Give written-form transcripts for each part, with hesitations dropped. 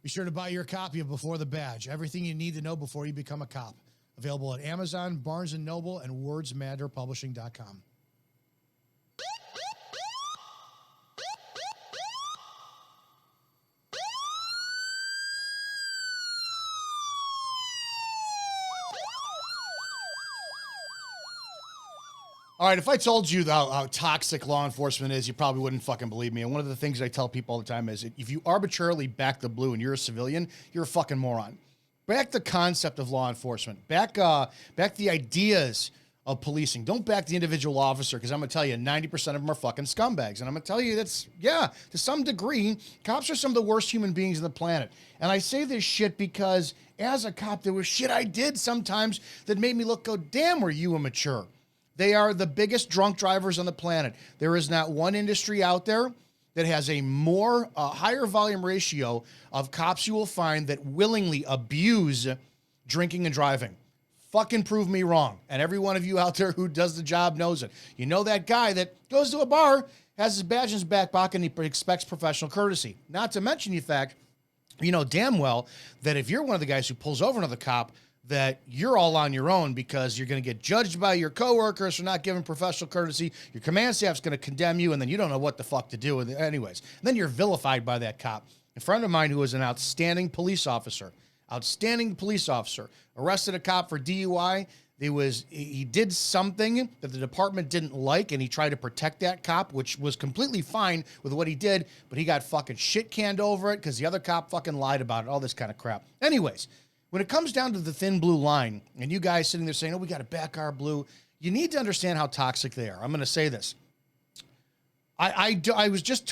Be sure to buy your copy of Before the Badge, everything you need to know before you become a cop. Available at Amazon, Barnes & Noble, and wordsmatterpublishing.com. All right, if I told you how toxic law enforcement is, you probably wouldn't fucking believe me. And one of the things I tell people all the time is if you arbitrarily back the blue and you're a civilian, you're a fucking moron. Back the concept of law enforcement. Back the ideas of policing. Don't back the individual officer, because I'm going to tell you 90% of them are fucking scumbags. And I'm going to tell you to some degree, cops are some of the worst human beings on the planet. And I say this shit because as a cop, there was shit I did sometimes that made me go, damn, were you immature? They are the biggest drunk drivers on the planet. There is not one industry out there that has a higher volume ratio of cops you will find that willingly abuse drinking and driving. Fucking prove me wrong. And every one of you out there who does the job knows it. You know that guy that goes to a bar, has his badge in his back pocket, and he expects professional courtesy. Not to mention the fact, you know damn well that if you're one of the guys who pulls over another cop, that you're all on your own because you're going to get judged by your coworkers for not giving professional courtesy. Your command staff's going to condemn you, and then you don't know what the fuck to do with it anyways. And then you're vilified by that cop. A friend of mine who was an outstanding police officer, arrested a cop for DUI. He did something that the department didn't like, and he tried to protect that cop, which was completely fine with what he did, but he got fucking shit canned over it because the other cop fucking lied about it, all this kind of crap. Anyways, when it comes down to the thin blue line, and you guys sitting there saying, oh, we got to back our blue, you need to understand how toxic they are. I'm going to say this. I was just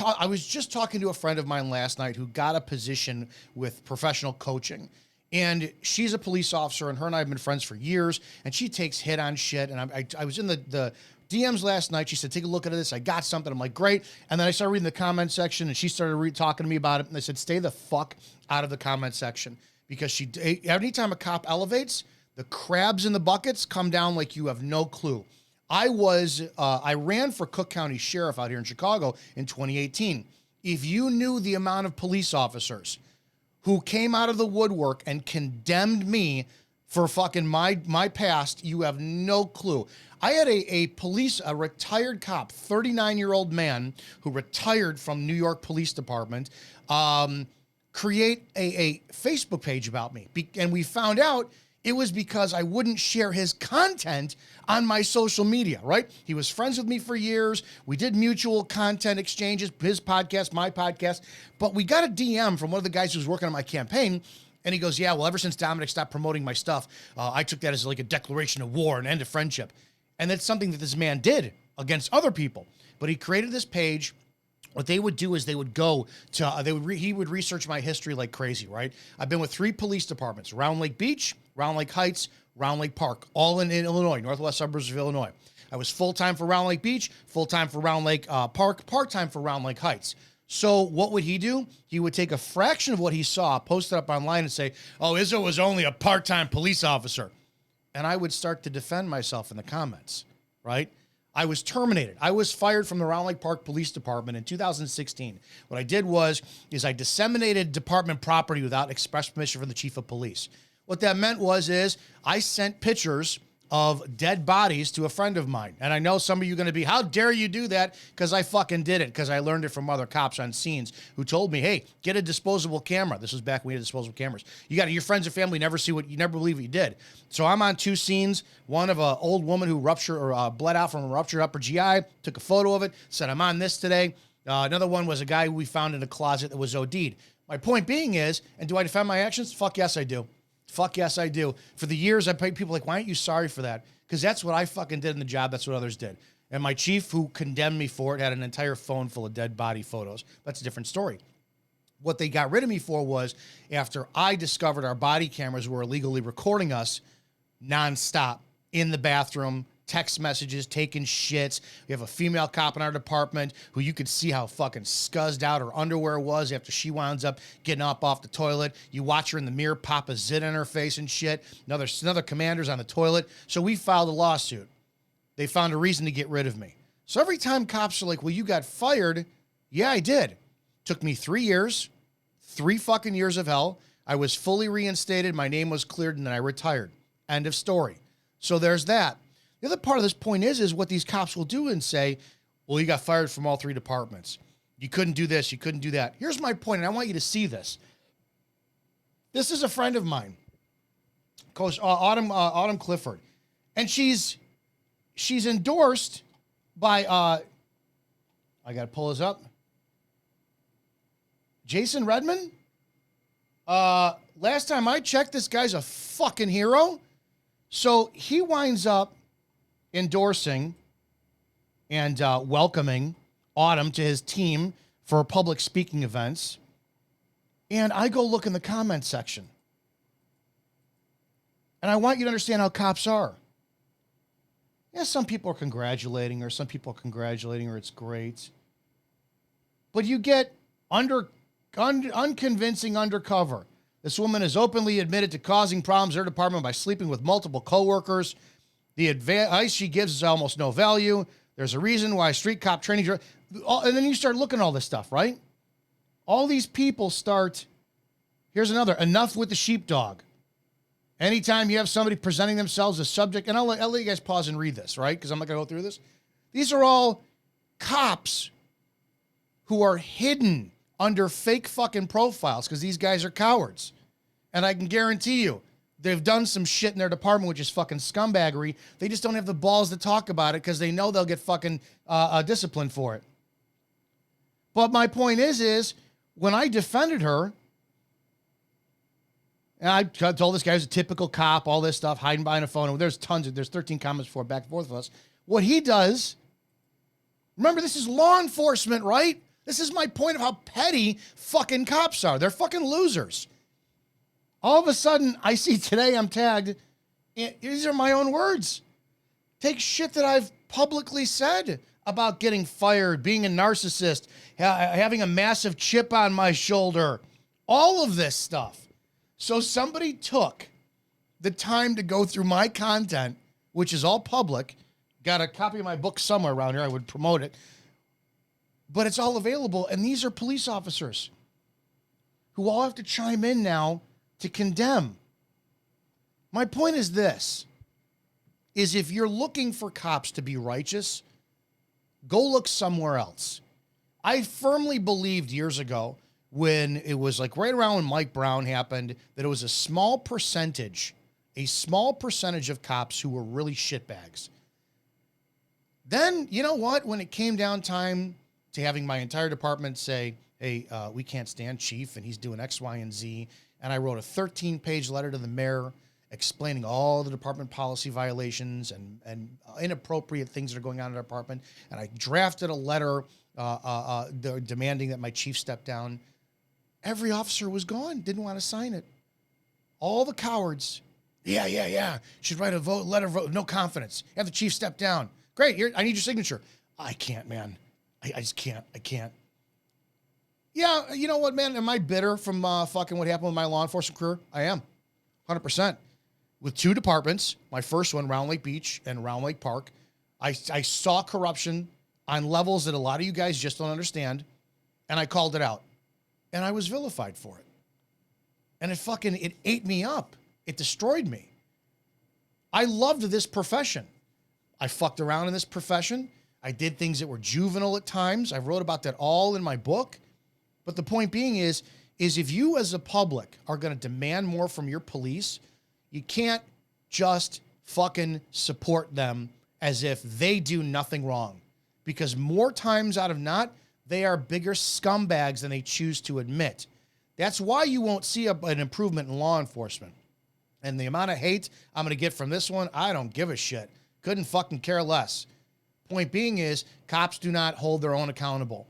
talking to a friend of mine last night who got a position with professional coaching, and she's a police officer, and her and I have been friends for years, and she takes hit on shit, and I was in the DMs last night. She said, take a look at this. I got something. I'm like, great. And then I started reading the comment section, and she started talking to me about it, and I said, stay the fuck out of the comment section. Because anytime a cop elevates, the crabs in the buckets come down like you have no clue. I ran for Cook County Sheriff out here in Chicago in 2018. If you knew the amount of police officers who came out of the woodwork and condemned me for fucking my past, you have no clue. I had a retired cop, 39-year-old man who retired from New York Police Department, create a Facebook page about me. And we found out it was because I wouldn't share his content on my social media, right? He was friends with me for years. We did mutual content exchanges, his podcast, my podcast. But we got a DM from one of the guys who was working on my campaign. And he goes, yeah, well, ever since Dominick stopped promoting my stuff, I took that as like a declaration of war, an end of friendship. And that's something that this man did against other people. But he created this page. What they would do is they would go to, he would research my history like crazy, right? I've been with 3 police departments, Round Lake Beach, Round Lake Heights, Round Lake Park, all in Illinois, northwest suburbs of Illinois. I was full-time for Round Lake Beach, full-time for Round Lake Park, part-time for Round Lake Heights. So what would he do? He would take a fraction of what he saw, post it up online and say, oh, Izzo was only a part-time police officer. And I would start to defend myself in the comments, right? I was terminated. I was fired from the Round Lake Park Police Department in 2016. What I did is I disseminated department property without express permission from the chief of police. What that meant is I sent pictures of dead bodies to a friend of mine. And I know some of you are going to be, how dare you do that? Because I fucking did it, because I learned it from other cops on scenes who told me, hey, get a disposable camera. This was back when we had disposable cameras. Your friends and family never believe what you did. So I'm on 2 scenes, one of an old woman who bled out from a ruptured upper GI, took a photo of it, said, I'm on this today. Another one was a guy who we found in a closet that was OD'd. My point being is, and do I defend my actions? Fuck yes, I do. Fuck yes, I do. For the years, I paid people like, why aren't you sorry for that? Because that's what I fucking did in the job. That's what others did. And my chief, who condemned me for it, had an entire phone full of dead body photos. That's a different story. What they got rid of me for was, after I discovered our body cameras were illegally recording us nonstop in the bathroom, text messages, taking shits. We have a female cop in our department who you could see how fucking scuzzed out her underwear was after she winds up getting up off the toilet. You watch her in the mirror, pop a zit in her face and shit. Another commander's on the toilet. So we filed a lawsuit. They found a reason to get rid of me. So every time cops are like, well, you got fired. Yeah, I did. Took me 3 years, 3 fucking years of hell. I was fully reinstated. My name was cleared, and then I retired. End of story. So there's that. The other part of this point is what these cops will do and say, well, you got fired from all 3 departments. You couldn't do this. You couldn't do that. Here's my point, and I want you to see this. This is a friend of mine, Coach Autumn Clifford, and she's endorsed by I gotta pull this up. Jason Redman. Last time I checked, this guy's a fucking hero. So he winds up endorsing and welcoming Autumn to his team for public speaking events. And I go look in the comment section. And I want you to understand how cops are. Yeah, some people are congratulating her, or it's great. But you get unconvincing undercover. This woman has openly admitted to causing problems in her department by sleeping with multiple coworkers. The advice she gives is almost no value. There's a reason why street cop training... And then you start looking at all this stuff, right? All these people start... Here's another. Enough with the sheepdog. Anytime you have somebody presenting themselves as subject... And I'll let you guys pause and read this, right? Because I'm not going to go through this. These are all cops who are hidden under fake fucking profiles because these guys are cowards. And I can guarantee you, they've done some shit in their department, which is fucking scumbaggery. They just don't have the balls to talk about it because they know they'll get fucking disciplined for it. But my point is when I defended her, and I told this guy was a typical cop, all this stuff, hiding behind a phone. And there's 13 comments for back and forth with us. What he does, remember, this is law enforcement, right? This is my point of how petty fucking cops are. They're fucking losers. All of a sudden, I see today I'm tagged. These are my own words. Take shit that I've publicly said about getting fired, being a narcissist, having a massive chip on my shoulder, all of this stuff. So somebody took the time to go through my content, which is all public. Got a copy of my book somewhere around here. I would promote it. But it's all available, and these are police officers who all have to chime in now to condemn. My point is this, is if you're looking for cops to be righteous, go look somewhere else. I firmly believed years ago when it was like right around when Mike Brown happened that it was a small percentage of cops who were really shitbags. Then, you know what? When it came down time to having my entire department say, hey, we can't stand Chief, and he's doing X, Y, and Z. And I wrote a 13-page letter to the mayor explaining all the department policy violations and inappropriate things that are going on in our department. And I drafted a letter demanding that my chief step down. Every officer was gone, didn't want to sign it. All the cowards, yeah, should write a letter of vote, no confidence. Have the chief step down. Great, I need your signature. I can't, man. I just can't. I can't. Yeah, you know what, man? Am I bitter from fucking what happened with my law enforcement career? I am. 100%. With 2 departments, my first one, Round Lake Beach and Round Lake Park, I saw corruption on levels that a lot of you guys just don't understand, and I called it out. And I was vilified for it. And it ate me up. It destroyed me. I loved this profession. I fucked around in this profession. I did things that were juvenile at times. I wrote about that all in my book. But the point being is if you as a public are going to demand more from your police, you can't just fucking support them as if they do nothing wrong. Because more times out of not, they are bigger scumbags than they choose to admit. That's why you won't see an improvement in law enforcement. And the amount of hate I'm going to get from this one, I don't give a shit. Couldn't fucking care less. Point being is, cops do not hold their own accountable.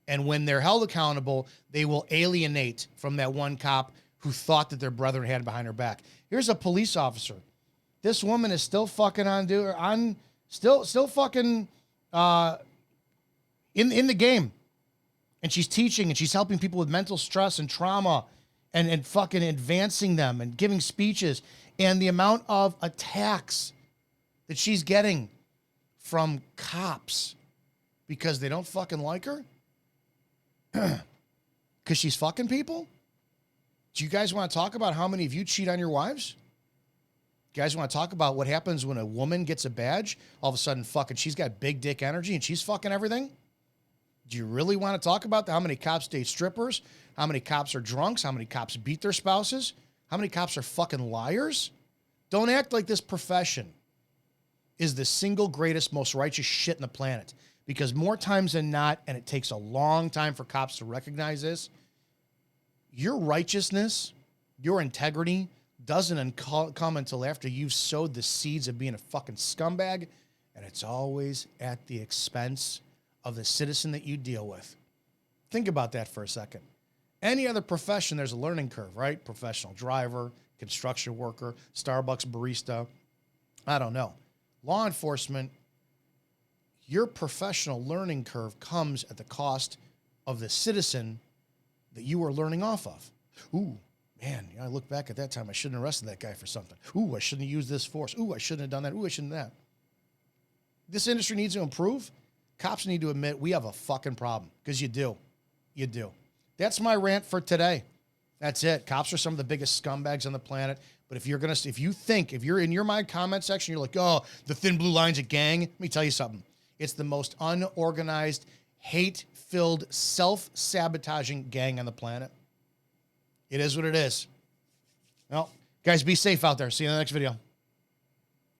And when they're held accountable, they will alienate from that one cop who thought that their brethren had behind her back. Here's a police officer. This woman is still fucking still fucking in the game. And she's teaching and she's helping people with mental stress and trauma and fucking advancing them and giving speeches. And the amount of attacks that she's getting from cops because they don't fucking like her, because she's fucking people, Do you guys want to talk about how many of you cheat on your wives? You guys want to talk about what happens when a woman gets a badge? All of a sudden, fucking, she's got big dick energy and she's fucking everything? Do you really want to talk about how many cops date strippers? How many cops are drunks? How many cops beat their spouses? How many cops are fucking liars? Don't act like this profession is the single greatest, most righteous shit in the planet. Because more times than not, and it takes a long time for cops to recognize this, your righteousness, your integrity doesn't come until after you've sowed the seeds of being a fucking scumbag, and it's always at the expense of the citizen that you deal with. Think about that for a second. Any other profession, there's a learning curve, right? Professional driver, construction worker, Starbucks barista, I don't know. Law enforcement, your professional learning curve comes at the cost of the citizen that you are learning off of. Ooh, man, I look back at that time. I shouldn't have arrested that guy for something. Ooh, I shouldn't have used this force. Ooh, I shouldn't have done that. Ooh, I shouldn't have that. This industry needs to improve. Cops need to admit we have a fucking problem, because you do. You do. That's my rant for today. That's it. Cops are some of the biggest scumbags on the planet. But if you're in your mind comment section, you're like, oh, the thin blue line's a gang. Let me tell you something. It's the most unorganized, hate-filled, self-sabotaging gang on the planet. It is what it is. Well, guys, be safe out there. See you in the next video.